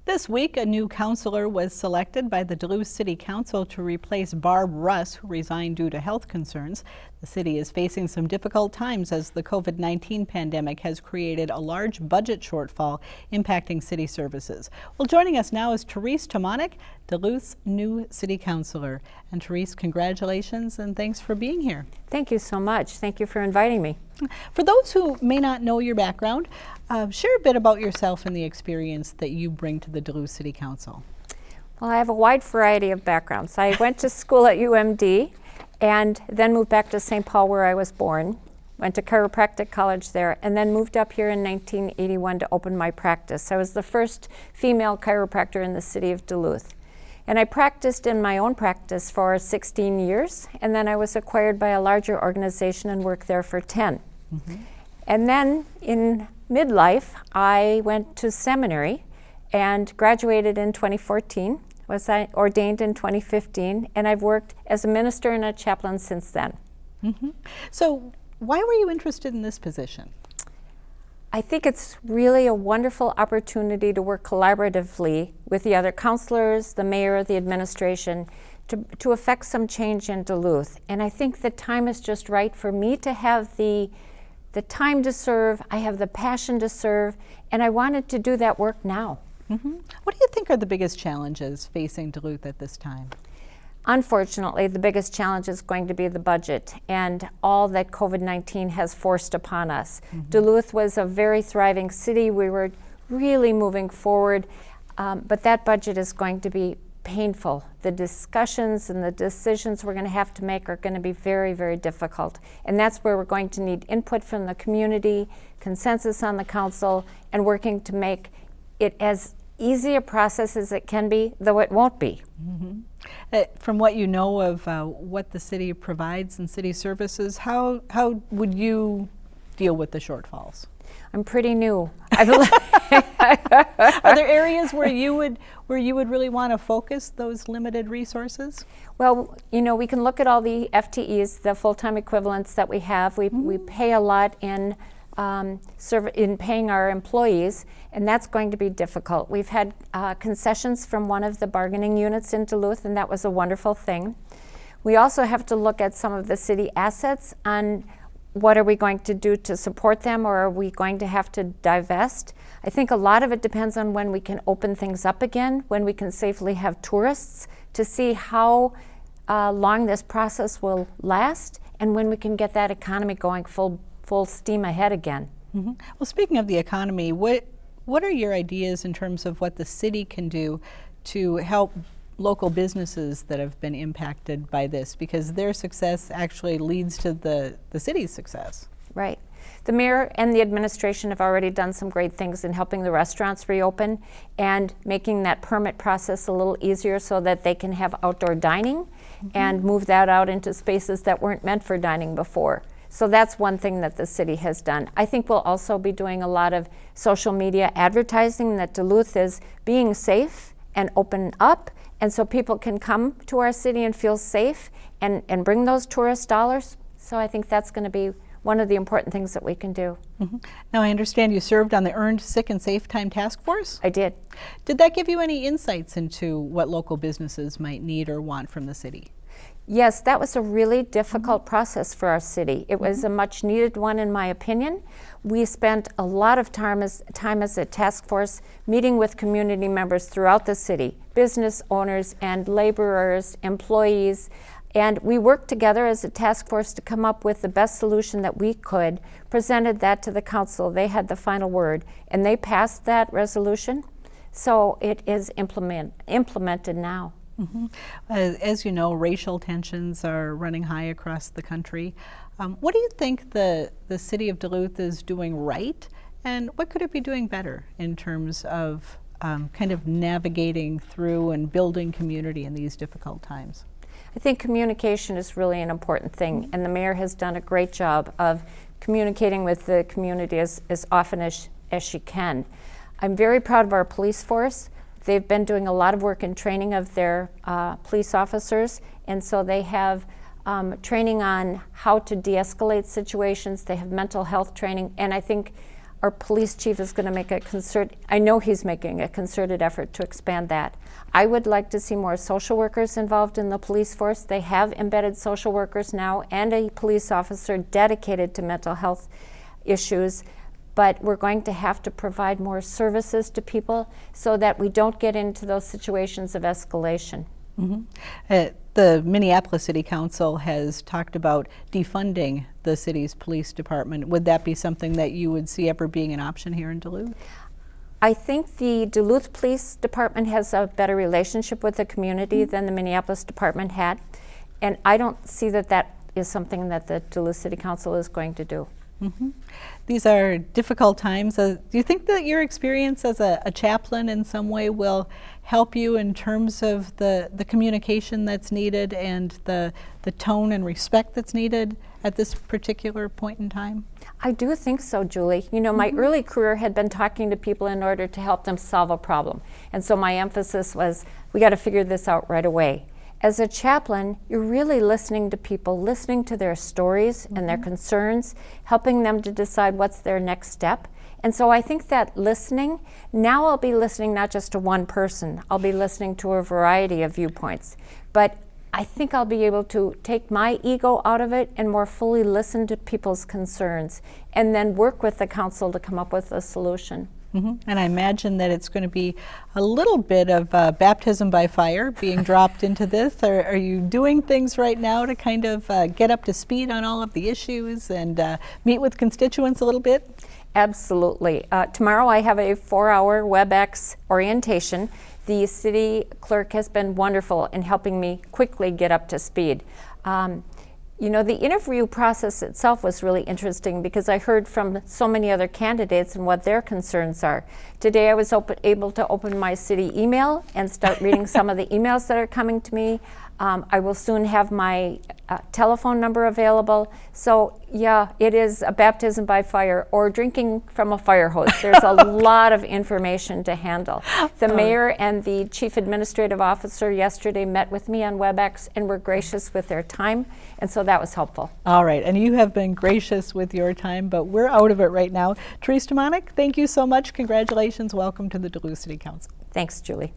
This week, a new councilor was selected by the Duluth City Council to replace Barb Russ, who resigned due to health concerns. The city is facing some difficult times as the COVID-19 pandemic has created a large budget shortfall impacting city services. Well, joining us now is Terese Tomanek, Duluth's new city councilor. And Terese, congratulations and thanks for being here. Thank you so much. Thank you for inviting me. For those who may not know your background, share a bit about yourself and the experience that you bring to the Duluth City Council. Well, I have a wide variety of backgrounds. I went to school at UMD and then moved back to St. Paul where I was born. Went to chiropractic college there and then moved up here in 1981 to open my practice. I was the first female chiropractor in the city of Duluth. And I practiced in my own practice for 16 years, and then I was acquired by a larger organization and worked there for 10. And then in midlife, I went to seminary and graduated in 2014, was ordained in 2015, and I've worked as a minister and a chaplain since then. So why were you interested in this position? I think it's really a wonderful opportunity to work collaboratively with the other councilors, the mayor, the administration, to affect some change in Duluth. And I think the time is just right for me to have the time to serve. I have the passion to serve, and I wanted to do that work now. What do you think are the biggest challenges facing Duluth at this time? Unfortunately, the biggest challenge is going to be the budget and all that COVID-19 has forced upon us. Duluth was a very thriving city. We were really moving forward, but that budget is going to be painful. The discussions and the decisions we're going to have to make are going to be very, very difficult. And that's where we're going to need input from the community, consensus on the council, and working to make it as easy a process as it can be, though it won't be. From what you know of what the city provides in city services, how would you deal with the shortfalls? I'm pretty new. Are there areas where you would really want to focus those limited resources? Well, you know, we can look at all the FTEs, the full-time equivalents that we have. We pay a lot in paying our employees, and that's going to be difficult. We've had concessions from one of the bargaining units in Duluth, and that was a wonderful thing. We also have to look at some of the city assets on what are we going to do to support them, or are we going to have to divest? I think a lot of it depends on when we can open things up again, when we can safely have tourists, to see how long this process will last, and when we can get that economy going full steam ahead again. Well, speaking of the economy, what are your ideas in terms of what the city can do to help local businesses that have been impacted by this? Because their success actually leads to the city's success. Right. The mayor and the administration have already done some great things in helping the restaurants reopen and making that permit process a little easier so that they can have outdoor dining and move that out into spaces that weren't meant for dining before. So that's one thing that the city has done. I think we'll also be doing a lot of social media advertising that Duluth is being safe and open up, and so people can come to our city and feel safe and bring those tourist dollars. So I think that's going to be one of the important things that we can do. Now, I understand you served on the Earned Sick and Safe Time Task Force? I did. Did that give you any insights into what local businesses might need or want from the city? Yes, that was a really difficult process for our city. It was a much needed one, in my opinion. We spent a lot of time as a task force meeting with community members throughout the city, business owners and laborers, employees, and we worked together as a task force to come up with the best solution that we could, presented that to the council. They had the final word, and they passed that resolution, so it is implemented now. As you know, racial tensions are running high across the country. What do you think the city of Duluth is doing right, and what could it be doing better in terms of kind of navigating through and building community in these difficult times? I think communication is really an important thing, and the mayor has done a great job of communicating with the community as often as she can. I'm very proud of our police force. They've been doing a lot of work in training of their police officers, and so they have training on how to de-escalate situations. They have mental health training, and I think our police chief is going to make I know he's making a concerted effort to expand that. I would like to see more social workers involved in the police force. They have embedded social workers now and a police officer dedicated to mental health issues, but we're going to have to provide more services to people so that we don't get into those situations of escalation. The Minneapolis City Council has talked about defunding the city's police department. Would that be something that you would see ever being an option here in Duluth? I think the Duluth Police Department has a better relationship with the community than the Minneapolis Department had, and I don't see that that is something that the Duluth City Council is going to do. These are difficult times. Do you think that your experience as a chaplain in some way will help you in terms of the communication that's needed and the tone and respect that's needed at this particular point in time? I do think so, Julie. You know, my early career had been talking to people in order to help them solve a problem. And so my emphasis was, we got to figure this out right away. As a chaplain, you're really listening to people, listening to their stories and their concerns, helping them to decide what's their next step. And so I think that listening, now I'll be listening not just to one person, I'll be listening to a variety of viewpoints. But I think I'll be able to take my ego out of it and more fully listen to people's concerns and then work with the council to come up with a solution. And I imagine that it's going to be a little bit of baptism by fire being dropped into this. Are you doing things right now to kind of get up to speed on all of the issues and meet with constituents a little bit? Absolutely. Tomorrow I have a 4-hour WebEx orientation. The city clerk has been wonderful in helping me quickly get up to speed. You know, the interview process itself was really interesting because I heard from so many other candidates and what their concerns are. Today I was able to open my city email and start reading some of the emails that are coming to me. I will soon have my telephone number available. So yeah, it is a baptism by fire or drinking from a fire hose. There's a lot of information to handle. The mayor and the chief administrative officer yesterday met with me on WebEx and were gracious with their time, and so that was helpful. All right, and you have been gracious with your time, but we're out of it right now. Terese Tomanek, thank you so much. Congratulations. Welcome to the Duluth City Council. Thanks, Julie.